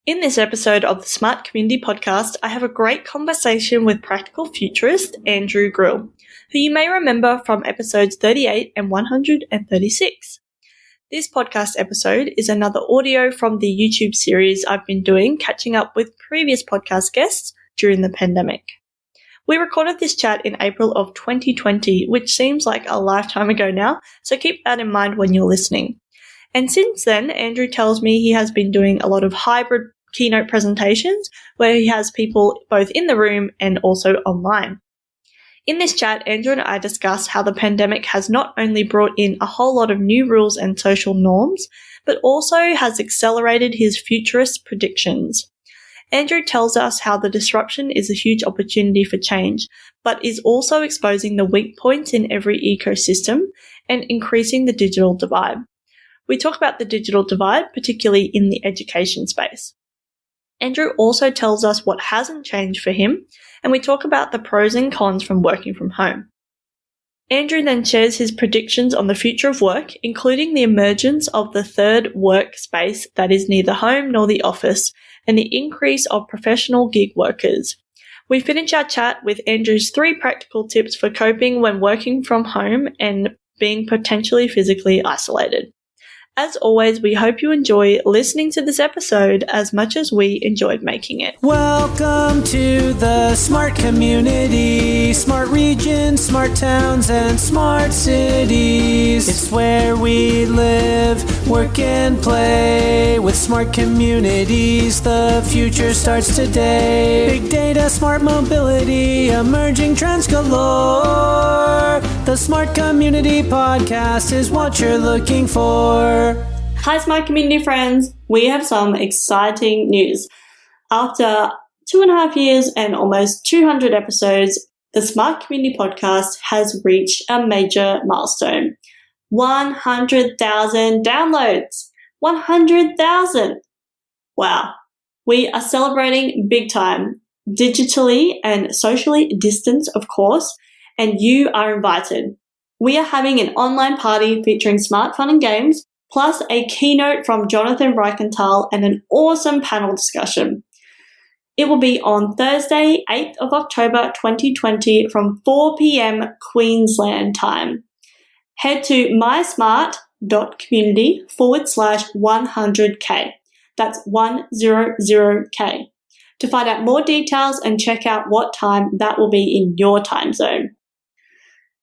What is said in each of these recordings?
In this episode of the Smart Community Podcast, I have a great conversation with practical futurist Andrew Grill, who you may remember from episodes 38 and 136. This podcast episode is another audio from the YouTube series I've been doing, catching up with previous podcast guests during the pandemic. We recorded this chat in April of 2020, which seems like a lifetime ago now, so keep that in mind when you're listening. And since then, Andrew tells me he has been doing a lot of hybrid keynote presentations where he has people both in the room and also online. In this chat, Andrew and I discuss how the pandemic has not only brought in a whole lot of new rules and social norms, but also has accelerated his futurist predictions. Andrew tells us how the disruption is a huge opportunity for change, but is also exposing the weak points in every ecosystem and increasing the digital divide. We talk about the digital divide, particularly in the education space. Andrew also tells us what hasn't changed for him, and we talk about the pros and cons from working from home. Andrew then shares his predictions on the future of work, including the emergence of the third workspace that is neither home nor the office, and the increase of professional gig workers. We finish our chat with Andrew's 3 practical tips for coping when working from home and being potentially physically isolated. As always, we hope you enjoy listening to this episode as much as we enjoyed making it. Welcome to the smart community, smart regions, smart towns, and smart cities. It's where we live, work, and play. With smart communities, the future starts today. Big data, smart mobility, emerging trends galore. The Smart Community Podcast is what you're looking for. Hi, Smart Community friends. We have some exciting news. After 2.5 years and almost 200 episodes, the Smart Community Podcast has reached a major milestone. 100,000 downloads. 100,000. Wow. We are celebrating big time, digitally and socially distanced, of course, and you are invited. We are having an online party featuring smart fun and games, plus a keynote from Jonathan Reichenthal and an awesome panel discussion. It will be on Thursday, 8th of October 2020 from 4 p.m. Queensland time. Head to mysmart.community/100K. That's 100K. To find out more details and check out what time that will be in your time zone.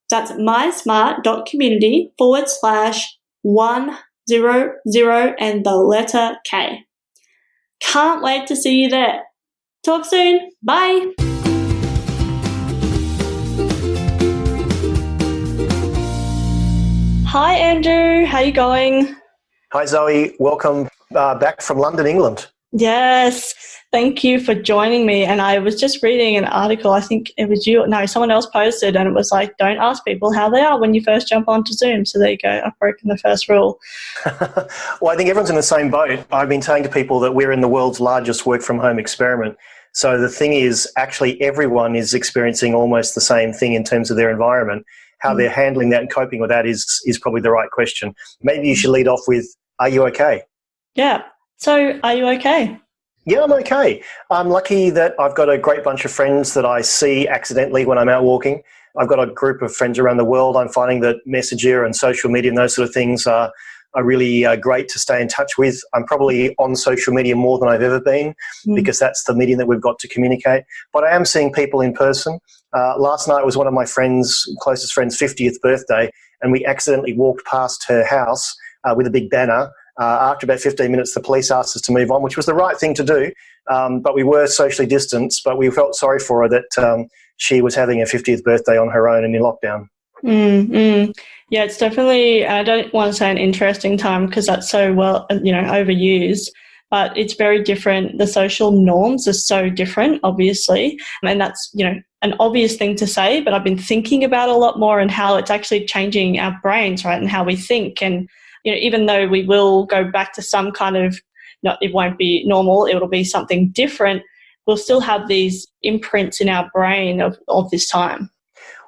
That's mysmart.community/100 and the letter K. Can't wait to see you there. Talk soon. Bye. Hi, Andrew. How you going? Hi, Zoe. Welcome back from London, England. Yes. Thank you for joining me. And I was just reading an article, I think it was someone else posted, and it was like, don't ask people how they are when you first jump onto Zoom. So there you go. I've broken the first rule. Well, I think everyone's in the same boat. I've been saying to people that we're in the world's largest work from home experiment. So the thing is, actually everyone is experiencing almost the same thing in terms of their environment. How they're handling that and coping with that is probably the right question. Maybe you should lead off with, are you okay? Yeah. So are you okay? Yeah, I'm okay. I'm lucky that I've got a great bunch of friends that I see accidentally when I'm out walking. I've got a group of friends around the world. I'm finding that Messenger and social media and those sort of things are really great to stay in touch with. I'm probably on social media more than I've ever been because that's the medium that we've got to communicate. But I am seeing people in person. Last night was one of my closest friends' 50th birthday, and we accidentally walked past her house with a big banner. After about 15 minutes, the police asked us to move on, which was the right thing to do. But we were socially distanced, but we felt sorry for her that she was having her 50th birthday on her own and in lockdown. Yeah, it's definitely, I don't want to say an interesting time because that's so overused, but it's very different. The social norms are so different, obviously. And that's, an obvious thing to say, but I've been thinking about a lot more and how it's actually changing our brains, right? And how we think. And even though we will go back to some kind of, it won't be normal, it'll be something different, we'll still have these imprints in our brain of this time.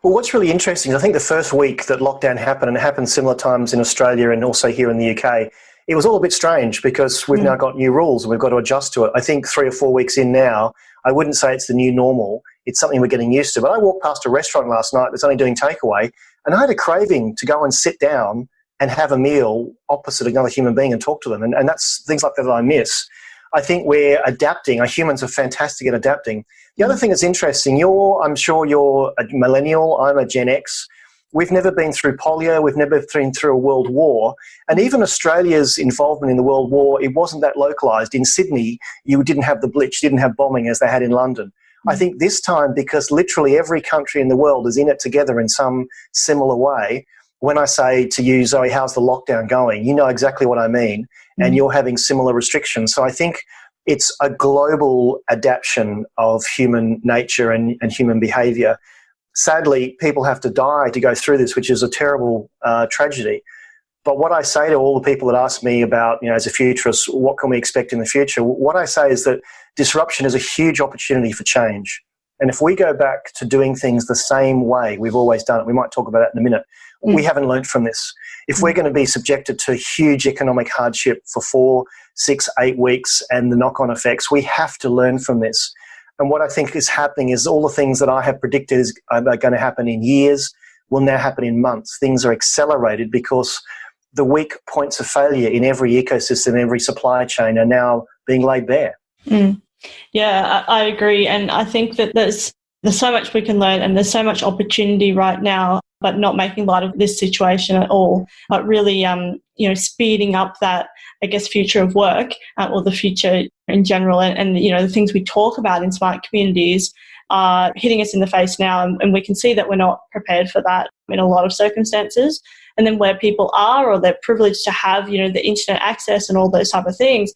Well, what's really interesting, I think the first week that lockdown happened, and it happened similar times in Australia and also here in the UK, it was all a bit strange because we've now got new rules and we've got to adjust to it. I think 3 or 4 weeks in now, I wouldn't say it's the new normal. It's something we're getting used to. But I walked past a restaurant last night that's only doing takeaway, and I had a craving to go and sit down and have a meal opposite another human being and talk to them. And that's things like that I miss. I think we're adapting. Our humans are fantastic at adapting. The other thing that's interesting, I'm sure you're a millennial, I'm a Gen X. We've never been through polio, we've never been through a world war. And even Australia's involvement in the world war, it wasn't that localised. In Sydney, you didn't have the Blitz, you didn't have bombing as they had in London. I think this time, because literally every country in the world is in it together in some similar way, when I say to you, Zoe, how's the lockdown going? You know exactly what I mean, and you're having similar restrictions. So I think it's a global adaptation of human nature and human behaviour. Sadly, people have to die to go through this, which is a terrible tragedy. But what I say to all the people that ask me about, as a futurist, what can we expect in the future? What I say is that disruption is a huge opportunity for change. And if we go back to doing things the same way we've always done it, we might talk about that in a minute, we haven't learned from this. If we're going to be subjected to huge economic hardship for 4, 6, 8 weeks and the knock-on effects, we have to learn from this. And what I think is happening is all the things that I have predicted are going to happen in years will now happen in months. Things are accelerated because the weak points of failure in every ecosystem, every supply chain are now being laid bare. Yeah, I agree. And I think that there's so much we can learn and there's so much opportunity right now, but not making light of this situation at all, but really, speeding up that, I guess, future of work or the future in general. And the things we talk about in smart communities are hitting us in the face now. And we can see that we're not prepared for that in a lot of circumstances. And then where people are or they're privileged to have, the internet access and all those type of things,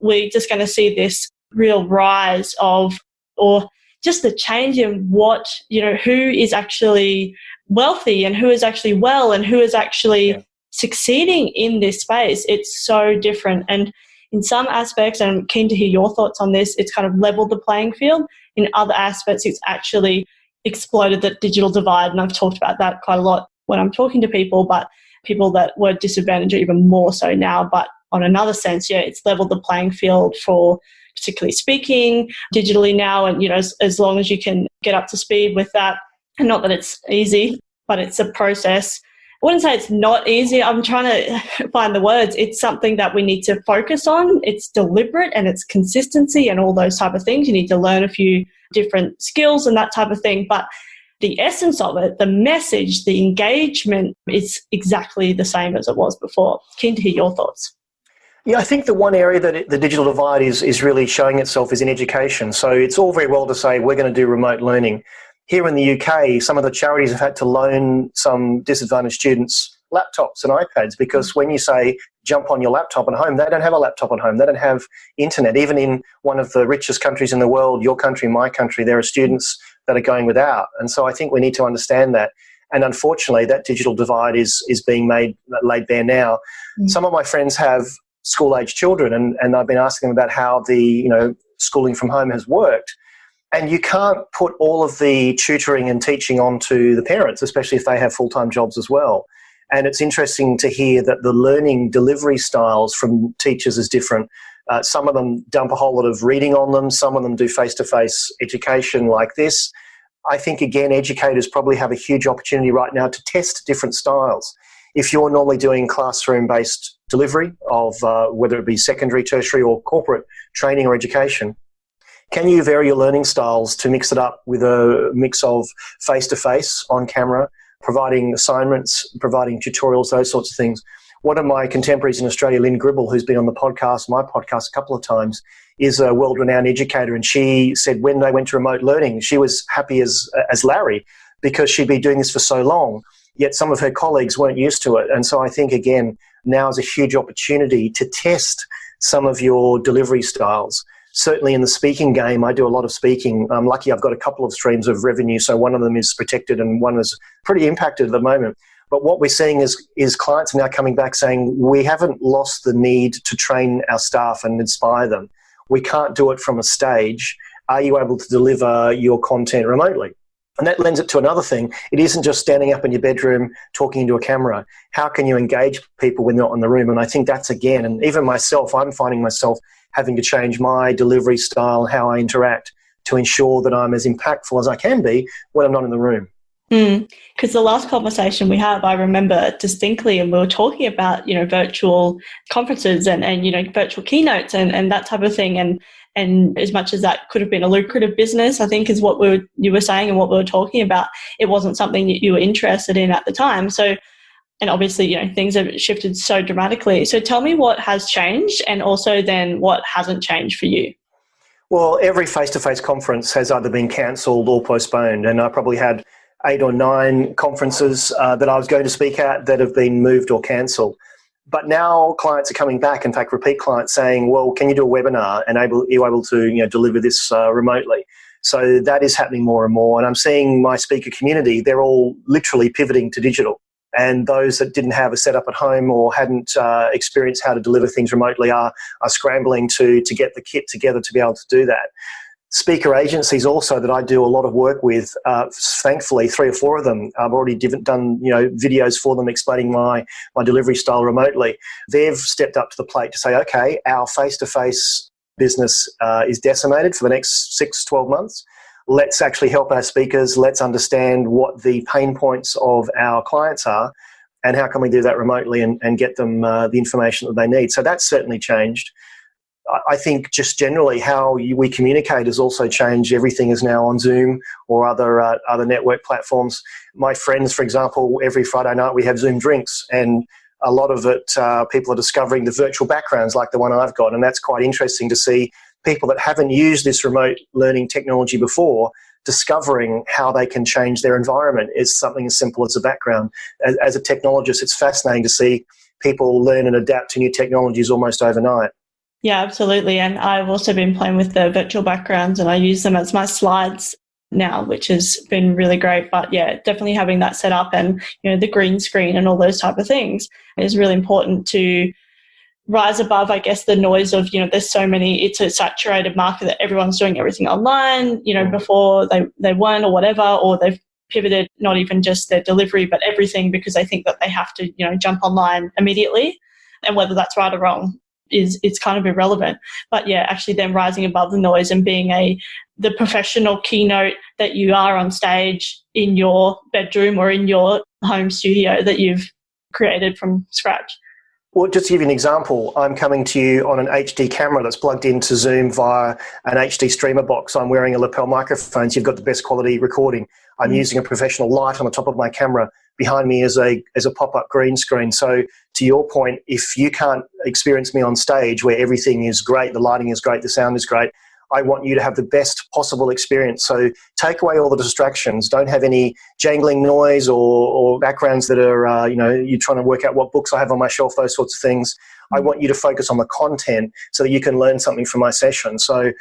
we're just going to see this real rise of, or just the change in what, who is actually wealthy and who is actually well and who is actually succeeding in this space. It's so different. And in some aspects, and I'm keen to hear your thoughts on this, it's kind of leveled the playing field. In other aspects, it's actually exploded that digital divide. And I've talked about that quite a lot when I'm talking to people, but people that were disadvantaged are even more so now. But on another sense, it's leveled the playing field for particularly speaking digitally now. And, as long as you can get up to speed with that, and not that it's easy, but it's a process. I wouldn't say it's not easy. I'm trying to find the words. It's something that we need to focus on. It's deliberate and it's consistency and all those type of things. You need to learn a few different skills and that type of thing. But the essence of it, the message, the engagement is exactly the same as it was before. Keen to hear your thoughts. Yeah, I think the one area that the digital divide is really showing itself is in education. So it's all very well to say we're going to do remote learning. Here in the UK, some of the charities have had to loan some disadvantaged students laptops and iPads because when you say jump on your laptop at home, they don't have a laptop at home. They don't have internet. Even in one of the richest countries in the world, your country, my country, there are students that are going without. And so I think we need to understand that. And unfortunately, that digital divide is being laid bare now. Some of my friends have school-age children and I've been asking them about how the schooling from home has worked. And you can't put all of the tutoring and teaching onto the parents, especially if they have full-time jobs as well. And it's interesting to hear that the learning delivery styles from teachers is different. Some of them dump a whole lot of reading on them. Some of them do face-to-face education like this. I think, again, educators probably have a huge opportunity right now to test different styles. If you're normally doing classroom-based delivery of whether it be secondary, tertiary or corporate training or education, can you vary your learning styles to mix it up with a mix of face-to-face on camera, providing assignments, providing tutorials, those sorts of things? One of my contemporaries in Australia, Lynn Gribble, who's been on my podcast a couple of times, is a world-renowned educator, and she said when they went to remote learning, she was happy as Larry because she'd been doing this for so long, yet some of her colleagues weren't used to it. And so I think, again, now is a huge opportunity to test some of your delivery styles. Certainly in the speaking game, I do a lot of speaking. I'm lucky I've got a couple of streams of revenue, so one of them is protected and one is pretty impacted at the moment. But what we're seeing is clients are now coming back saying, we haven't lost the need to train our staff and inspire them. We can't do it from a stage. Are you able to deliver your content remotely? And that lends it to another thing. It isn't just standing up in your bedroom talking into a camera. How can you engage people when they're not in the room? And I think that's, again, and even myself, I'm finding myself having to change my delivery style, how I interact, to ensure that I'm as impactful as I can be when I'm not in the room. Because the last conversation we had, I remember distinctly, and we were talking about, virtual conferences and virtual keynotes and that type of thing. And as much as that could have been a lucrative business, I think is what you were saying and what we were talking about, it wasn't something that you were interested in at the time. So, and obviously, things have shifted so dramatically. So tell me what has changed, and also then what hasn't changed for you. Well, every face-to-face conference has either been cancelled or postponed, and I probably had 8 or 9 conferences that I was going to speak at that have been moved or cancelled. But now clients are coming back, in fact, repeat clients saying, well, can you do a webinar, and are you able to deliver this remotely? So that is happening more and more. And I'm seeing my speaker community, they're all literally pivoting to digital. And those that didn't have a setup at home or hadn't experienced how to deliver things remotely are scrambling to get the kit together to be able to do that. Speaker agencies also that I do a lot of work with, thankfully 3 or 4 of them, I've already done videos for them explaining my delivery style remotely. They've stepped up to the plate to say, okay, our face-to-face business is decimated for the next 6-12 months. Let's actually help our speakers. Let's understand what the pain points of our clients are and how can we do that remotely and get them the information that they need. So that's certainly changed. I think just generally how we communicate has also changed. Everything is now on Zoom or other network platforms. My friends, for example, every Friday night we have Zoom drinks, and a lot of it, people are discovering the virtual backgrounds like the one I've got, and that's quite interesting to see people that haven't used this remote learning technology before discovering how they can change their environment. Is something as simple as a background. As a technologist, it's fascinating to see people learn and adapt to new technologies almost overnight. Yeah, absolutely. And I've also been playing with the virtual backgrounds, and I use them as my slides now, which has been really great. But yeah, definitely having that set up and, the green screen and all those type of things is really important to rise above, I guess, the noise of, there's so many, it's a saturated market that everyone's doing everything online, before they weren't or whatever, or they've pivoted not even just their delivery, but everything because they think that they have to, jump online immediately. And whether that's right or wrong, it's kind of irrelevant. But yeah, actually then rising above the noise and being the professional keynote that you are on stage in your bedroom or in your home studio that you've created from scratch. Well, just to give you an example, I'm coming to you on an HD camera that's plugged into Zoom via an HD streamer box. I'm wearing a lapel microphone, so you've got the best quality recording. I'm using a professional light on the top of my camera. Behind me is a pop-up green screen. So to your point, if you can't experience me on stage where everything is great, the lighting is great, the sound is great, I want you to have the best possible experience. So take away all the distractions. Don't have any jangling noise or backgrounds that are, you're trying to work out what books I have on my shelf, those sorts of things. I want you to focus on the content so that you can learn something from my session. So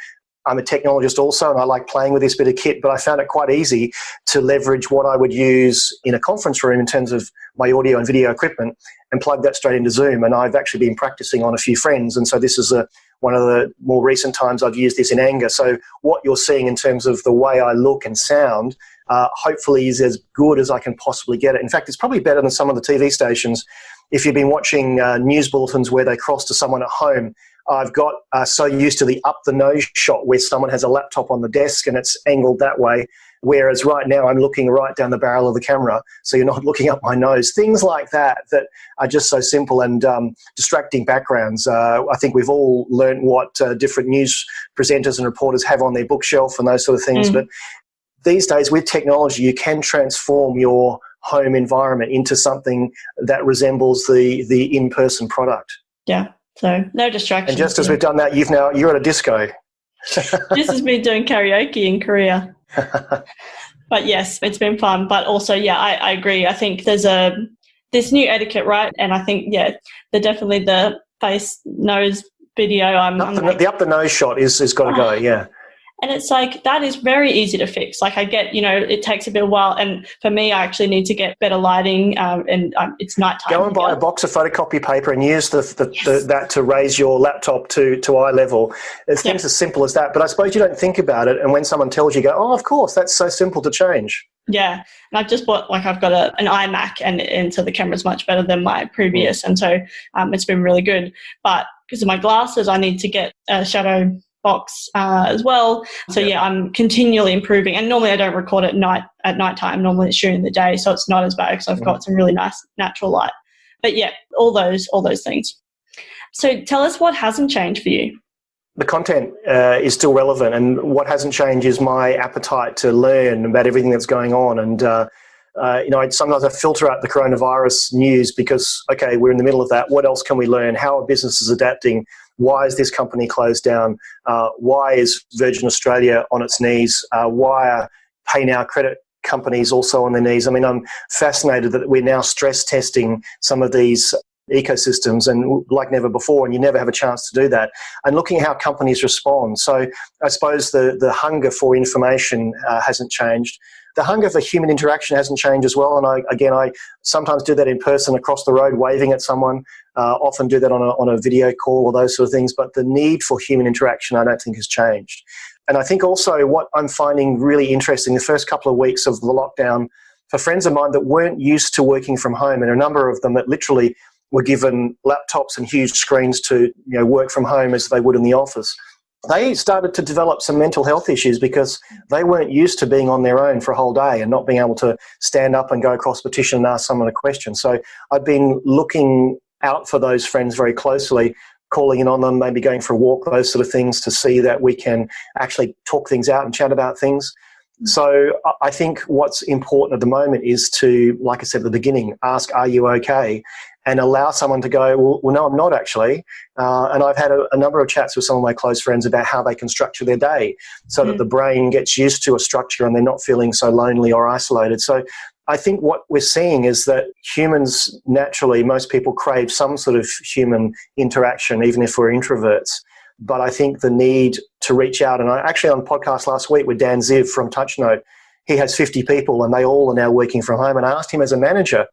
I'm a technologist also, and I like playing with this bit of kit, but I found it quite easy to leverage what I would use in a conference room in terms of my audio and video equipment and plug that straight into Zoom. And I've actually been practicing on a few friends. And so this is one of the more recent times I've used this in anger. So what you're seeing in terms of the way I look and sound, hopefully is as good as I can possibly get it. In fact, it's probably better than some of the TV stations. If you've been watching news bulletins where they cross to someone at home, I've got so used to the up the nose shot where someone has a laptop on the desk and it's angled that way. Whereas right now I'm looking right down the barrel of the camera, so you're not looking up my nose. Things like that are just so simple and distracting backgrounds. I think we've all learned what different news presenters and reporters have on their bookshelf and those sort of things. But these days with technology, you can transform your home environment into something that resembles the in-person product. Yeah. So no distractions. And just as we've done that, you're at a disco. This has been doing karaoke in Korea. But yes, it's been fun. But also, yeah, I agree. I think there's this new etiquette, right? And I think, definitely the face nose video. The up the nose shot is got to go. Yeah. And it's like, that is very easy to fix. Like I get, it takes a bit of a while. And for me, I actually need to get better lighting and it's nighttime. Go and buy a box of photocopy paper and use that to raise your laptop to eye level. It's things as simple as that. But I suppose you don't think about it. And when someone tells you, go, oh, of course, that's so simple to change. Yeah. And I've just bought, I've got an iMac and so the camera's much better than my previous. And so it's been really good. But because of my glasses, I need to get a shadow box as well. So I'm continually improving. And normally I don't record at nighttime. Normally it's during the day, so it's not as bad because I've got some really nice natural light. But yeah, all those things. So tell us what hasn't changed for you. The content is still relevant, and what hasn't changed is my appetite to learn about everything that's going on. And sometimes I filter out the coronavirus news because, okay, we're in the middle of that. What else can we learn? How are businesses adapting? Why is this company closed down? Why is Virgin Australia on its knees? Why are pay now credit companies also on their knees? I mean, I'm fascinated that we're now stress testing some of these ecosystems and like never before, and you never have a chance to do that. And looking at how companies respond. So I suppose the hunger for information hasn't changed. The hunger for human interaction hasn't changed as well. And I sometimes do that in person across the road, waving at someone, often do that on a video call or those sort of things. But the need for human interaction, I don't think has changed. And I think also what I'm finding really interesting, the first couple of weeks of the lockdown, for friends of mine that weren't used to working from home, and a number of them that literally were given laptops and huge screens to work from home as they would in the office, they started to develop some mental health issues because they weren't used to being on their own for a whole day and not being able to stand up and go across the petition and ask someone a question. So I've been looking out for those friends very closely, calling in on them, maybe going for a walk, those sort of things, to see that we can actually talk things out and chat about things. So I think what's important at the moment is to, like I said at the beginning, ask, are you okay? And allow someone to go, well no, I'm not actually. And I've had a number of chats with some of my close friends about how they can structure their day so that the brain gets used to a structure and they're not feeling so lonely or isolated. So I think what we're seeing is that humans naturally, most people crave some sort of human interaction, even if we're introverts. But I think the need to reach out, and I actually on a podcast last week with Dan Ziv from TouchNote, he has 50 people and they all are now working from home. And I asked him as a manager,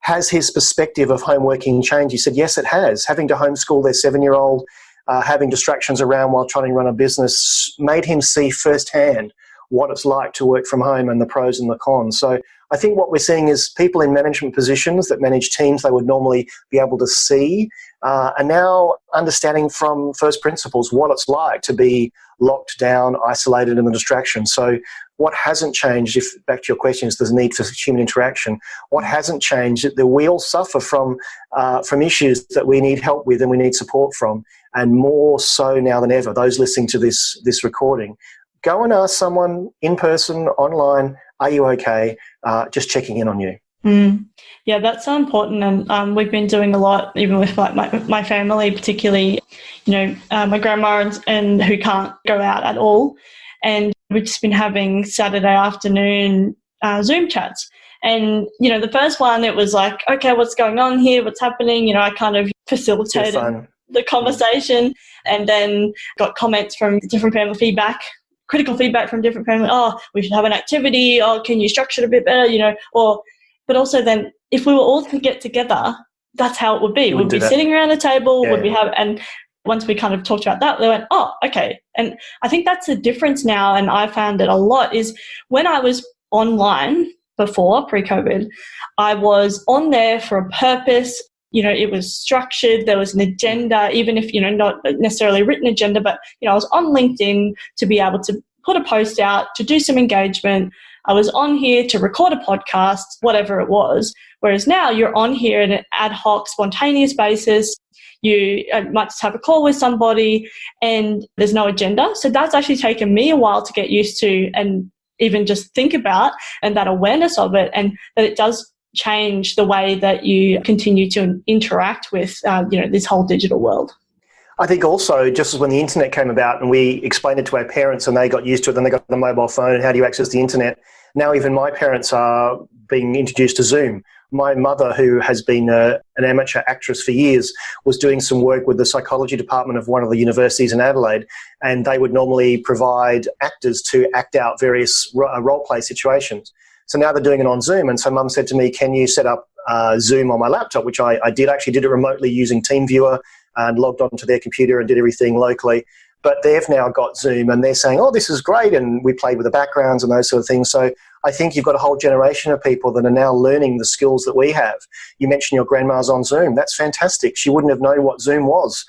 has his perspective of home working changed? He said, yes, it has. Having to homeschool their 7-year-old, having distractions around while trying to run a business made him see firsthand what it's like to work from home and the pros and the cons. So I think what we're seeing is people in management positions that manage teams they would normally be able to see are now understanding from first principles what it's like to be locked down, isolated in the distraction. So what hasn't changed, if back to your question, is there's a need for human interaction. What hasn't changed is that we all suffer from issues that we need help with and we need support from, and more so now than ever. Those listening to this recording, go and ask someone in person, online, are you okay? Just checking in on you. Yeah, that's so important. And we've been doing a lot, even with my family, particularly, my grandma and who can't go out at all. And we've just been having Saturday afternoon Zoom chats. And, the first one, it was like, okay, what's going on here? What's happening? I kind of facilitated the conversation and then got comments from different family feedback, critical feedback from different family. Oh, we should have an activity. Oh, can you structure it a bit better? But also then if we were all to get together, that's how it would be. We'd be sitting around a table, and once we kind of talked about that, they went, oh, okay. And I think that's the difference now, and I found it a lot, is when I was online before, pre-COVID, I was on there for a purpose. It was structured. There was an agenda, even if, not necessarily a written agenda, but, I was on LinkedIn to be able to put a post out, to do some engagement. I was on here to record a podcast, whatever it was. Whereas now you're on here in an ad hoc, spontaneous basis. You might just have a call with somebody and there's no agenda. So that's actually taken me a while to get used to and even just think about, and that awareness of it, and that it does change the way that you continue to interact with, this whole digital world. I think also, just as when the internet came about and we explained it to our parents and they got used to it, then they got the mobile phone and how do you access the internet? Now even my parents are being introduced to Zoom. My mother, who has been an amateur actress for years, was doing some work with the psychology department of one of the universities in Adelaide, and they would normally provide actors to act out various role play situations. So now they're doing it on Zoom, and so Mum said to me, can you set up Zoom on my laptop, which I did. Actually did it remotely using TeamViewer and logged onto their computer and did everything locally. But they've now got Zoom and they're saying, oh, this is great, and we played with the backgrounds and those sort of things. So I think you've got a whole generation of people that are now learning the skills that we have. You mentioned your grandma's on Zoom. That's fantastic. She wouldn't have known what Zoom was.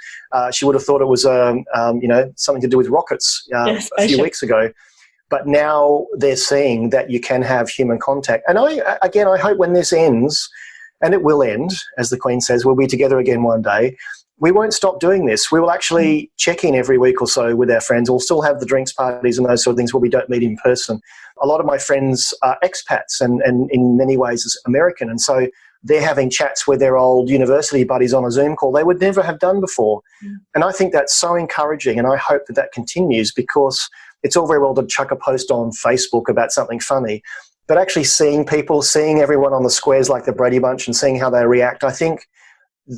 She would have thought it was something to do with rockets a few weeks ago. But now they're seeing that you can have human contact. And I hope when this ends, and it will end, as the Queen says, we'll be together again one day, we won't stop doing this. We will actually check in every week or so with our friends. We'll still have the drinks parties and those sort of things where we don't meet in person. A lot of my friends are expats and in many ways is American. And so they're having chats with their old university buddies on a Zoom call they would never have done before. And I think that's so encouraging, and I hope that that continues, because it's all very well to chuck a post on Facebook about something funny, but actually seeing people, seeing everyone on the squares like the Brady Bunch and seeing how they react, I think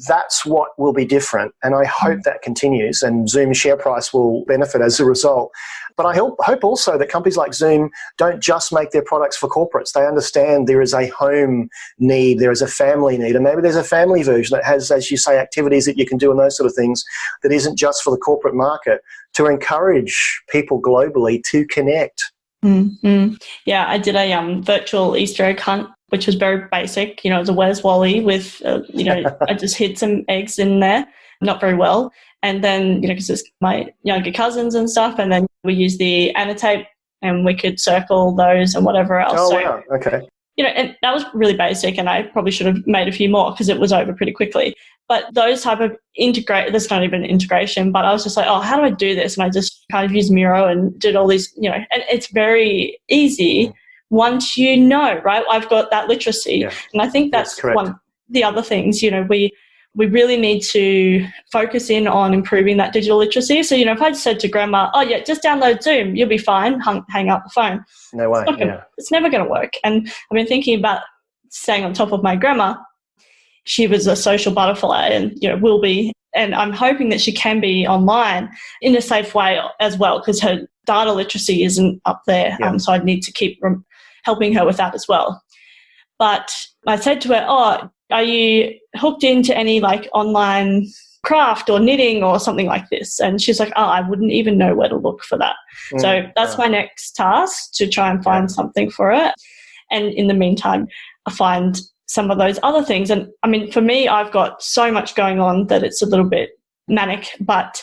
that's what will be different. And I hope that continues, and Zoom's share price will benefit as a result. But I hope also that companies like Zoom don't just make their products for corporates. They understand there is a home need, there is a family need, and maybe there's a family version that has, as you say, activities that you can do and those sort of things that isn't just for the corporate market, to encourage people globally to connect. Mm-hmm. Yeah, I did a virtual Easter egg hunt, which was very basic. It was a Where's Wally with, I just hid some eggs in there, not very well. And then, because it's my younger cousins and stuff, and then we used the annotate and we could circle those and whatever else. Oh, wow. Okay. And that was really basic, and I probably should have made a few more because it was over pretty quickly. But those type of there's not even integration, but I was just like, oh, how do I do this? And I just kind of used Miro and did all these, and it's very easy once right? I've got that literacy. Yeah. And I think that's one of the other things, we really need to focus in on improving that digital literacy. So, if I just said to Grandma, oh, yeah, just download Zoom, you'll be fine, hang up the phone. No way, it's never going to work. And I've been thinking about staying on top of my grandma. She was a social butterfly and, will be. And I'm hoping that she can be online in a safe way as well, because her data literacy isn't up there. Yeah. So I'd need to keep helping her with that as well. But I said to her, oh, are you hooked into any online craft or knitting or something like this? And she's like, oh, I wouldn't even know where to look for that. So that's my next task, to try and find something for it. And in the meantime, I find some of those other things. And I mean, for me, I've got so much going on that it's a little bit manic, but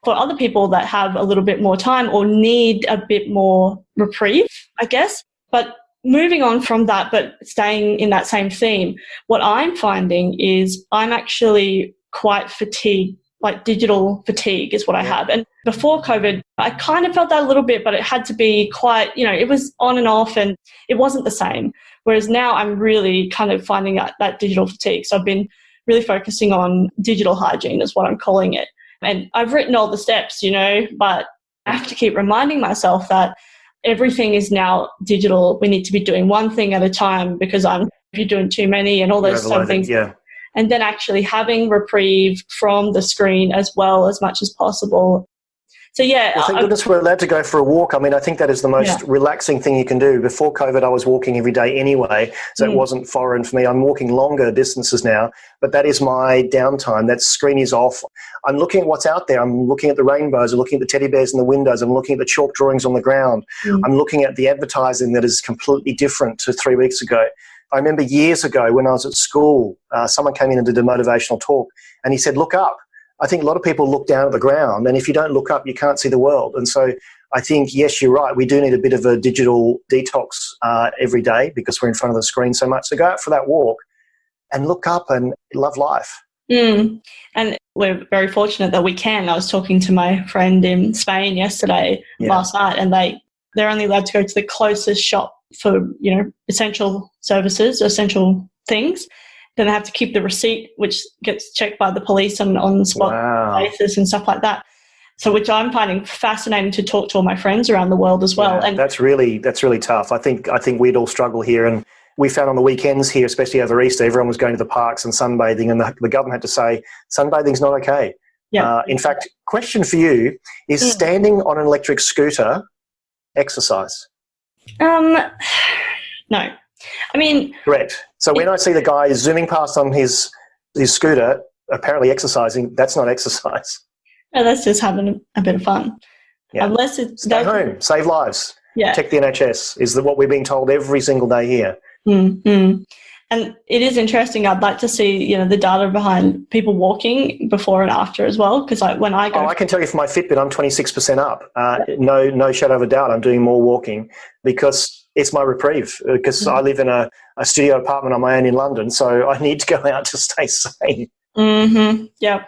for other people that have a little bit more time or need a bit more reprieve, I guess. But moving on from that, but staying in that same theme, what I'm finding is I'm actually quite fatigued, digital fatigue is what I have. And before COVID, I kind of felt that a little bit, but it had to be quite, it was on and off and it wasn't the same. Whereas now I'm really kind of finding that digital fatigue. So I've been really focusing on digital hygiene is what I'm calling it. And I've written all the steps, but I have to keep reminding myself that everything is now digital. We need to be doing one thing at a time, because if you're doing too many and all those sort of things. Yeah. And then actually having reprieve from the screen as well as much as possible. So, yeah. Well, thank goodness we're allowed to go for a walk. I mean, I think that is the most relaxing thing you can do. Before COVID, I was walking every day anyway, so it wasn't foreign for me. I'm walking longer distances now, but that is my downtime. That screen is off. I'm looking at what's out there. I'm looking at the rainbows. I'm looking at the teddy bears in the windows. I'm looking at the chalk drawings on the ground. I'm looking at the advertising that is completely different to 3 weeks ago. I remember years ago when I was at school, someone came in and did a motivational talk, and he said, look up. I think a lot of people look down at the ground, and if you don't look up, you can't see the world. And so I think, yes, you're right. We do need a bit of a digital detox every day, because we're in front of the screen so much. So go out for that walk and look up and love life. And we're very fortunate that we can. I was talking to my friend in Spain last night, and they're only allowed to go to the closest shop for, essential services, essential things. Then they have to keep the receipt, which gets checked by the police on spot basis and stuff like that. So, which I'm finding fascinating to talk to all my friends around the world as well. Yeah, and that's really tough. I think we'd all struggle here, and we found on the weekends here, especially over Easter, everyone was going to the parks and sunbathing, and the government had to say sunbathing's not okay. Yeah. In fact, question for you is standing on an electric scooter exercise? No. I mean... Correct. So when I see the guy zooming past on his scooter, apparently exercising, that's not exercise. No, that's just having a bit of fun. Yeah. Unless it's... Stay home, save lives. Yeah. Protect the NHS is what we're being told every single day here. Mm-hmm. And it is interesting. I'd like to see, the data behind people walking before and after as well. Because when I go... I can tell you from my Fitbit, I'm 26% up. No shadow of a doubt, I'm doing more walking because it's my reprieve. Because I live in a studio apartment on my own in London, so I need to go out to stay sane. Mm-hmm. Yeah.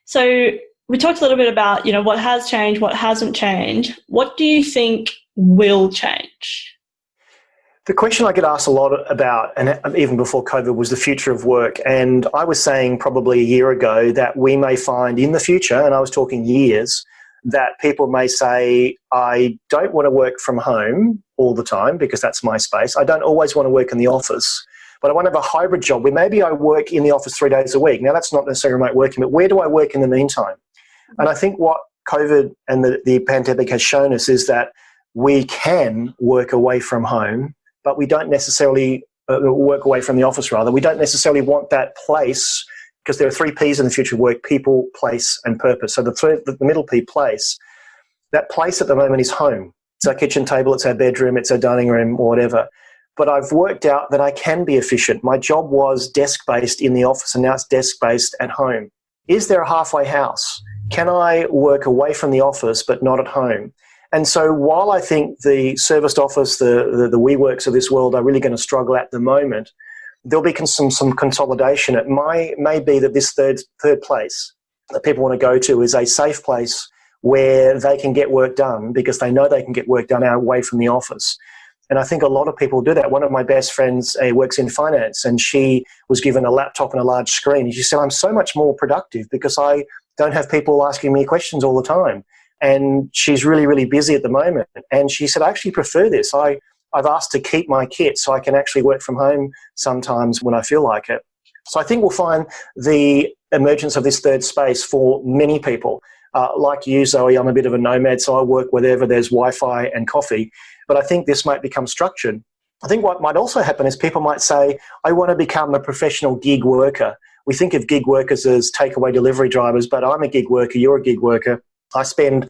So we talked a little bit about, what has changed, what hasn't changed. What do you think will change? The question I get asked a lot about, and even before COVID, was the future of work. And I was saying probably a year ago that we may find in the future, and I was talking years, that people may say, I don't want to work from home all the time because that's my space. I don't always want to work in the office, but I want to have a hybrid job where maybe I work in the office 3 days a week. Now, that's not necessarily remote working, but where do I work in the meantime? And I think what COVID and the pandemic has shown us is that we can work away from home, but we don't necessarily work away from the office, rather. We don't necessarily want that place, because there are 3 Ps in the future of work: people, place, and purpose. So the middle P, place, that place at the moment is home. It's our kitchen table, it's our bedroom, it's our dining room, or whatever. But I've worked out that I can be efficient. My job was desk-based in the office, and now it's desk-based at home. Is there a halfway house? Can I work away from the office but not at home? And so while I think the serviced office, the WeWorks of this world are really going to struggle at the moment, there'll be some consolidation. It may be that this third place that people want to go to is a safe place where they can get work done because they know they can get work done away from the office. And I think a lot of people do that. One of my best friends works in finance, and she was given a laptop and a large screen. And she said, I'm so much more productive because I don't have people asking me questions all the time. And she's really, really busy at the moment. And she said, I actually prefer this. I've asked to keep my kit so I can actually work from home sometimes when I feel like it. So I think we'll find the emergence of this third space for many people. Like you, Zoe, I'm a bit of a nomad, so I work wherever there's Wi-Fi and coffee. But I think this might become structured. I think what might also happen is people might say, I want to become a professional gig worker. We think of gig workers as takeaway delivery drivers, but I'm a gig worker, you're a gig worker. I spend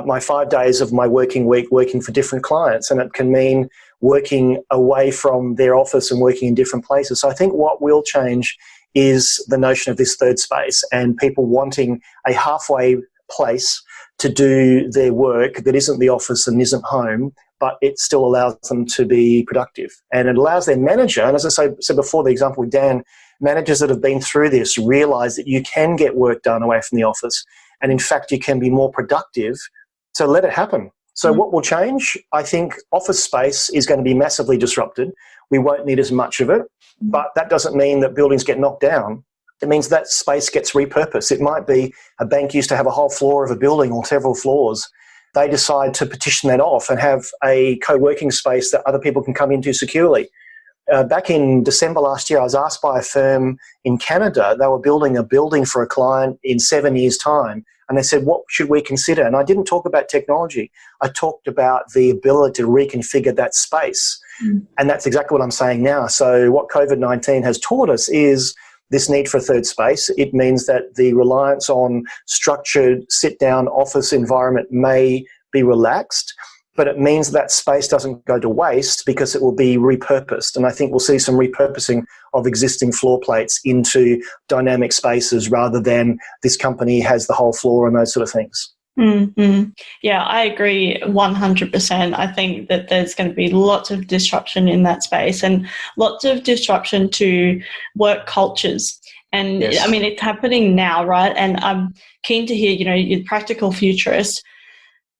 my 5 days of my working week working for different clients, and it can mean working away from their office and working in different places. So I think what will change is the notion of this third space and people wanting a halfway place to do their work that isn't the office and isn't home, but it still allows them to be productive. And it allows their manager, and as I said before, the example with Dan, managers that have been through this realize that you can get work done away from the office. And in fact, you can be more productive. So let it happen. So what will change? I think office space is going to be massively disrupted. We won't need as much of it, but that doesn't mean that buildings get knocked down. It means that space gets repurposed. It might be a bank used to have a whole floor of a building or several floors. They decide to partition that off and have a co-working space that other people can come into securely. Back in December last year, I was asked by a firm in Canada. They were building a building for a client in 7 years' time. And they said, what should we consider? And I didn't talk about technology. I talked about the ability to reconfigure that space. And that's exactly what I'm saying now. So what COVID-19 has taught us is this need for a third space. It means that the reliance on structured sit-down office environment may be relaxed, but it means that space doesn't go to waste because it will be repurposed. And I think we'll see some repurposing of existing floor plates into dynamic spaces rather than this company has the whole floor and those sort of things. Mm-hmm. Yeah, I agree 100%. I think that there's going to be lots of disruption in that space and lots of disruption to work cultures. And yes. I mean, it's happening now, right? And I'm keen to hear, your practical futurist.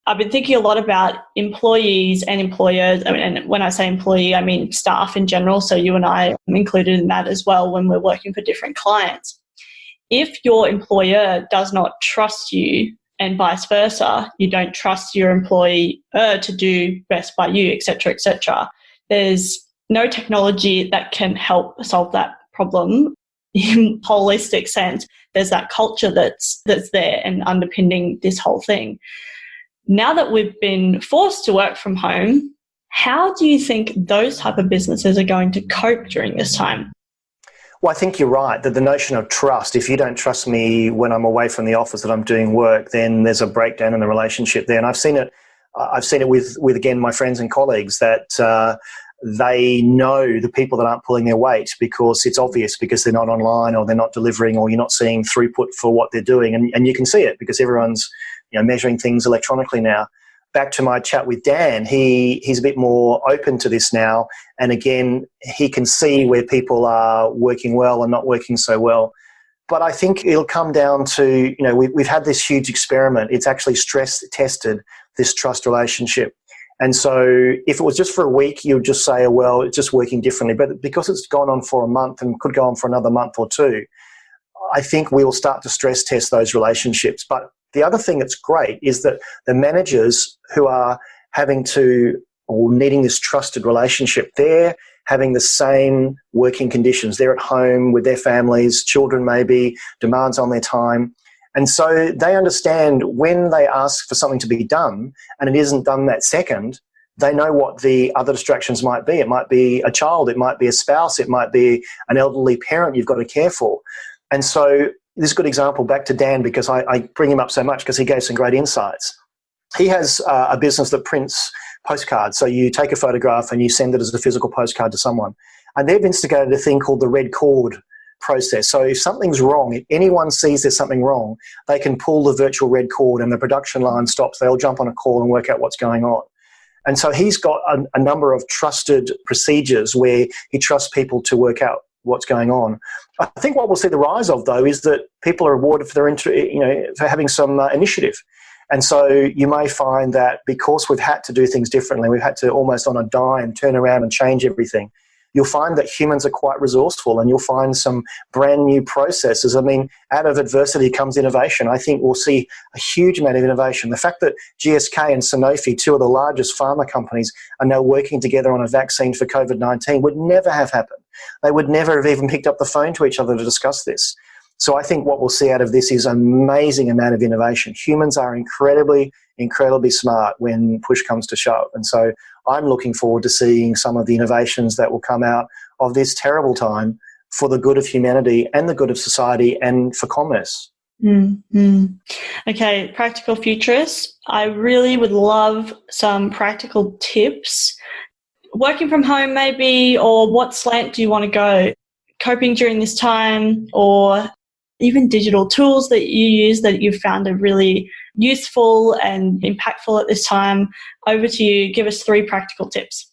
I've been thinking a lot about employees and employers. I mean, and when I say employee, I mean staff in general. So you and I are included in that as well when we're working for different clients. If your employer does not trust you and vice versa, you don't trust your employee to do best by you, et cetera, there's no technology that can help solve that problem in holistic sense. There's that culture that's there and underpinning this whole thing. Now that we've been forced to work from home, how do you think those type of businesses are going to cope during this time? Well, I think you're right that the notion of trust, if you don't trust me when I'm away from the office that I'm doing work, then there's a breakdown in the relationship there. And I've seen it with again, my friends and colleagues that they know the people that aren't pulling their weight because it's obvious, because they're not online or they're not delivering or you're not seeing throughput for what they're doing. And you can see it because everyone's measuring things electronically now. Back to my chat with Dan, he's a bit more open to this now. And again, he can see where people are working well and not working so well. But I think it'll come down to, we've had this huge experiment. It's actually stress tested this trust relationship. And so if it was just for a week, you'd just say, oh, well, it's just working differently. But because it's gone on for a month and could go on for another month or two, I think we will start to stress test those relationships. But the other thing that's great is that the managers who are having to or needing this trusted relationship, they're having the same working conditions. They're at home with their families, children maybe, demands on their time. And so they understand when they ask for something to be done and it isn't done that second, they know what the other distractions might be. It might be a child, it might be a spouse, it might be an elderly parent you've got to care for. And so this is a good example back to Dan because I bring him up so much because he gave some great insights. He has a business that prints postcards. So you take a photograph and you send it as a physical postcard to someone. And they've instigated a thing called the red cord process. So if something's wrong, if anyone sees there's something wrong, they can pull the virtual red cord and the production line stops. They'll jump on a call and work out what's going on. And so he's got a number of trusted procedures where he trusts people to work out what's going on. I think what we'll see the rise of, though, is that people are rewarded for for having some initiative. And so you may find that because we've had to do things differently, we've had to almost on a dime turn around and change everything, you'll find that humans are quite resourceful and you'll find some brand new processes. I mean, out of adversity comes innovation. I think we'll see a huge amount of innovation. The fact that GSK and Sanofi, two of the largest pharma companies, are now working together on a vaccine for COVID-19 would never have happened. They would never have even picked up the phone to each other to discuss this. So I think what we'll see out of this is an amazing amount of innovation. Humans are incredibly, incredibly smart when push comes to shove. And so I'm looking forward to seeing some of the innovations that will come out of this terrible time for the good of humanity and the good of society and for commerce. Mm-hmm. Okay, Practical Futurist, I really would love some practical tips. Working from home maybe, or what slant do you want to go? Coping during this time, or even digital tools that you use that you've found are really useful and impactful at this time. Over to you. Give us 3 practical tips.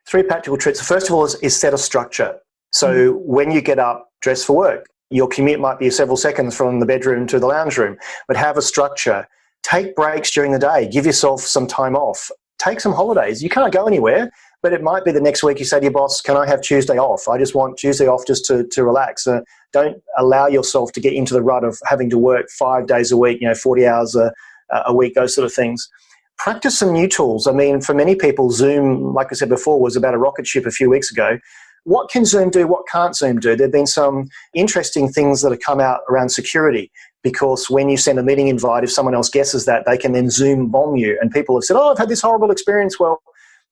3 practical tips. First of all is set a structure. So when you get up, dress for work. Your commute might be several seconds from the bedroom to the lounge room, but have a structure. Take breaks during the day. Give yourself some time off. Take some holidays. You can't go anywhere, but it might be the next week you say to your boss, can I have Tuesday off? I just want Tuesday off just to relax. Don't allow yourself to get into the rut of having to work 5 days a week, 40 hours a week, those sort of things. Practice some new tools. I mean, for many people, Zoom, like I said before, was about a rocket ship a few weeks ago. What can Zoom do? What can't Zoom do? There have been some interesting things that have come out around security, because when you send a meeting invite, if someone else guesses that, they can then Zoom bomb you. And people have said, oh, I've had this horrible experience. Well,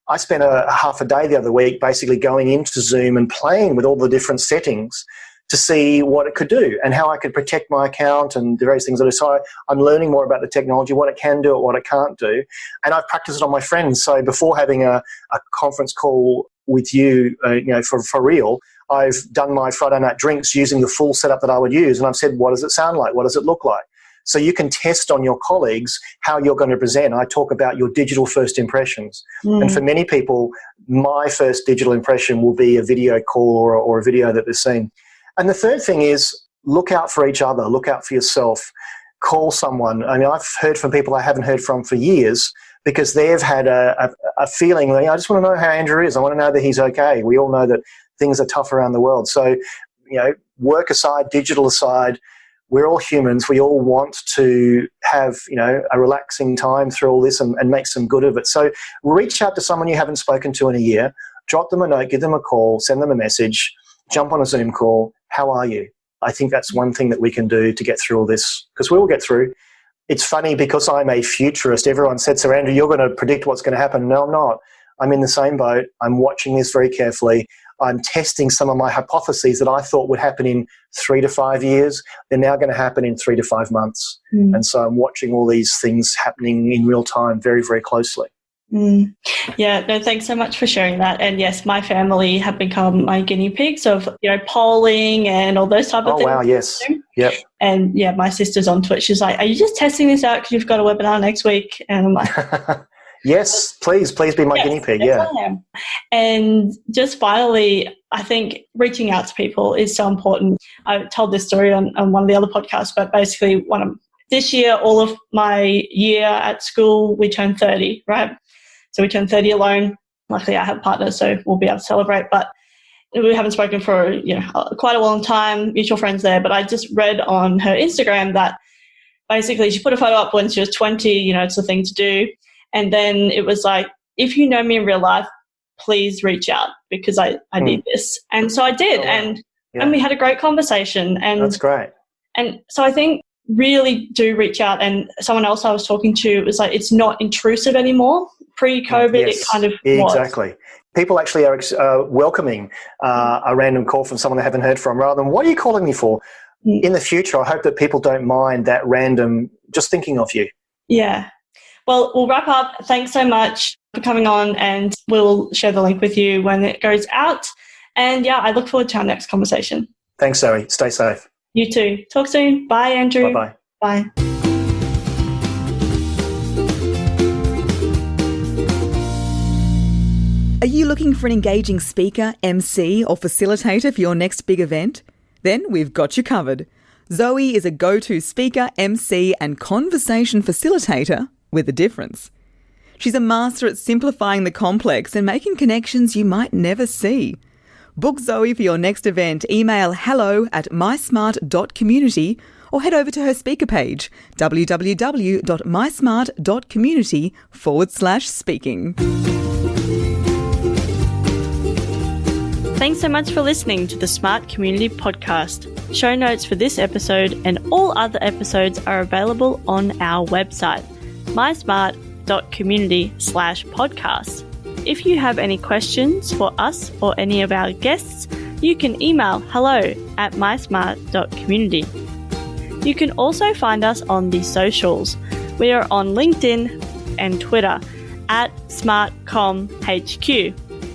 I spent a half a day the other week basically going into Zoom and playing with all the different settings to see what it could do and how I could protect my account and the various things that I so I'm learning more about the technology, what it can do and what it can't do. And I've practiced it on my friends. So before having a conference call with you, for real, I've done my Friday night drinks using the full setup that I would use. And I've said, what does it sound like? What does it look like? So you can test on your colleagues how you're going to present. I talk about your digital first impressions. And for many people, my first digital impression will be a video call or a video that they're seeing. And the third thing is look out for each other, look out for yourself, call someone. I mean, I've heard from people I haven't heard from for years because they've had a feeling, I just want to know how Andrew is. I want to know that he's okay. We all know that things are tough around the world. So, work aside, digital aside, we're all humans. We all want to have, a relaxing time through all this and make some good of it. So reach out to someone you haven't spoken to in a year. drop them a note, give them a call, send them a message, jump on a Zoom call. How are you? I think that's one thing that we can do to get through all this, because we will get through. It's funny because I'm a futurist. Everyone said, "So Andrew, you're going to predict what's going to happen." No, I'm not. I'm in the same boat. I'm watching this very carefully. I'm testing some of my hypotheses that I thought would happen in 3 to 5 years. They're now going to happen in 3 to 5 months. And so I'm watching all these things happening in real time very, very closely. Yeah, no, thanks so much for sharing that. And yes, my family have become my guinea pigs of, polling and all those type of things. Oh, wow, yes. Yep. And yeah, my sister's on Twitch. She's like, "Are you just testing this out because you've got a webinar next week?" And I'm like, yes, please be my guinea pig. Yeah. I am. And just finally, I think reaching out to people is so important. I told this story on one of the other podcasts, but basically this year, all of my year at school, we turned 30, right? So we turned 30 alone. Luckily, I have partners, so we'll be able to celebrate. But we haven't spoken for quite a long time, mutual friends there. But I just read on her Instagram that basically she put a photo up when she was 20, it's the thing to do. And then it was like, if you know me in real life, please reach out because I need this. And so I did. And we had a great conversation. And that's great. And so I think really do reach out. And someone else I was talking to, it was like, it's not intrusive anymore. Pre-COVID, yes, it kind of exactly. was. People actually are welcoming a random call from someone they haven't heard from rather than, "What are you calling me for?" In the future, I hope that people don't mind that random just thinking of you. Yeah. Well, we'll wrap up. Thanks so much for coming on, and we'll share the link with you when it goes out. And yeah, I look forward to our next conversation. Thanks, Zoe. Stay safe. You too. Talk soon. Bye, Andrew. Bye-bye. Bye. Are you looking for an engaging speaker, MC, or facilitator for your next big event? Then we've got you covered. Zoe is a go-to speaker, MC, and conversation facilitator with a difference. She's a master at simplifying the complex and making connections you might never see. Book Zoe for your next event. Email hello@mysmart.community or head over to her speaker page, www.mysmart.community/speaking. Thanks so much for listening to the Smart Community Podcast. Show notes for this episode and all other episodes are available on our website, mysmart.community/podcast. If you have any questions for us or any of our guests, you can email hello@mysmart.community. You can also find us on the socials. We are on LinkedIn and Twitter @SmartComHQ.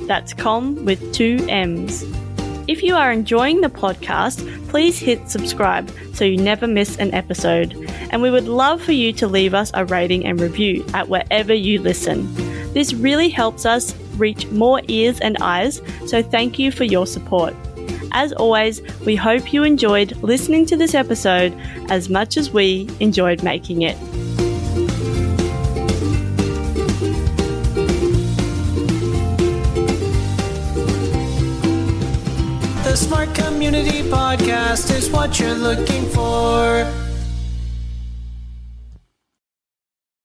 That's com with 2 M's. If you are enjoying the podcast, please hit subscribe so you never miss an episode. And we would love for you to leave us a rating and review at wherever you listen. This really helps us reach more ears and eyes, so thank you for your support. As always, we hope you enjoyed listening to this episode as much as we enjoyed making it. The Smart Community Podcast is what you're looking for.